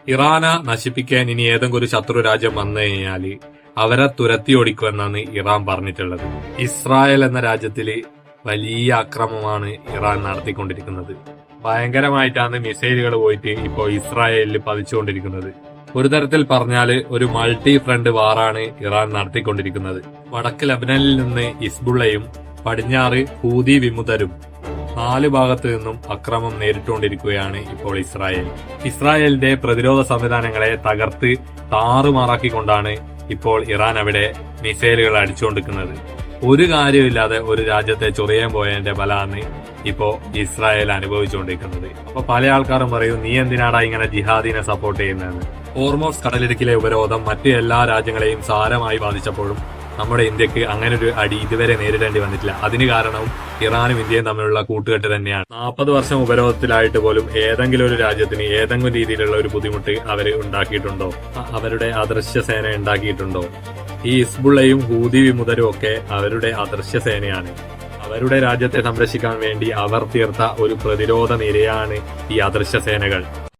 ഇറാനെ നശിപ്പിക്കാൻ ഇനി ഏതെങ്കിലും ഒരു ശത്രു രാജ്യം വന്നു കഴിഞ്ഞാല് അവരെ തുരത്തി ഓടിക്കുമെന്നാണ് ഇറാൻ പറഞ്ഞിട്ടുള്ളത്. ഇസ്രായേൽ എന്ന രാജ്യത്തില് വലിയ ആക്രമണമാണ് ഇറാൻ നടത്തിക്കൊണ്ടിരിക്കുന്നത്. ഭയങ്കരമായിട്ടാണ് മിസൈലുകൾ പോയിട്ട് ഇപ്പോൾ ഇസ്രായേലിൽ പതിച്ചുകൊണ്ടിരിക്കുന്നത്. ഒരു തരത്തിൽ പറഞ്ഞാല് ഒരു മൾട്ടി ഫ്രണ്ട് വാറാണ് ഇറാൻ നടത്തിക്കൊണ്ടിരിക്കുന്നത്. വടക്ക് ലബനനിൽ നിന്ന് ഹിസ്ബുള്ളയും പടിഞ്ഞാറ് ഹൂതി വിമുതരും 4 ഭാഗത്തു നിന്നും അക്രമം നേരിട്ടുകൊണ്ടിരിക്കുകയാണ് ഇപ്പോൾ ഇസ്രായേൽ. ഇസ്രായേലിന്റെ പ്രതിരോധ സംവിധാനങ്ങളെ തകർത്ത് താറുമാറാക്കിക്കൊണ്ടാണ് ഇപ്പോൾ ഇറാൻ അവിടെ മിസൈലുകൾ അടിച്ചുകൊണ്ടിരിക്കുന്നത്. ഒരു കാര്യമില്ലാതെ ഒരു രാജ്യത്തെ ചൊറിയാൻ പോയതിന്റെ ഫലമാണ് ഇപ്പോ ഇസ്രായേൽ അനുഭവിച്ചുകൊണ്ടിരിക്കുന്നത്. അപ്പൊ പല ആൾക്കാരും പറയും, നീ എന്തിനാടാ ഇങ്ങനെ ജിഹാദിനെ സപ്പോർട്ട് ചെയ്യുന്നതെന്ന്. ഹോർമോസ് കടലിടുക്കിലെ ഉപരോധം മറ്റു എല്ലാ രാജ്യങ്ങളെയും സാരമായി ബാധിച്ചപ്പോഴും നമ്മുടെ ഇന്ത്യക്ക് അങ്ങനെ ഒരു അടി ഇതുവരെ നേരിടേണ്ടി വന്നിട്ടില്ല. അതിന് കാരണവും ഇറാനും ഇന്ത്യയും തമ്മിലുള്ള കൂട്ടുകെട്ട് തന്നെയാണ്. 40 വർഷം ഉപരോധത്തിലായിട്ട് പോലും ഏതെങ്കിലും ഒരു രാജ്യത്തിന് ഏതെങ്കിലും രീതിയിലുള്ള ഒരു ബുദ്ധിമുട്ട് അവര് ഉണ്ടാക്കിയിട്ടുണ്ടോ? അവരുടെ അദൃശ്യ സേന ഉണ്ടാക്കിയിട്ടുണ്ടോ? ഈ ഹിസ്ബുള്ളയും ഹൂതി വിമുതരും ഒക്കെ അവരുടെ അദൃശ്യ സേനയാണ്. അവരുടെ രാജ്യത്തെ സംരക്ഷിക്കാൻ വേണ്ടി അവർ തീർത്ത ഒരു പ്രതിരോധ നിരയാണ് ഈ അദൃശ്യ സേനകൾ.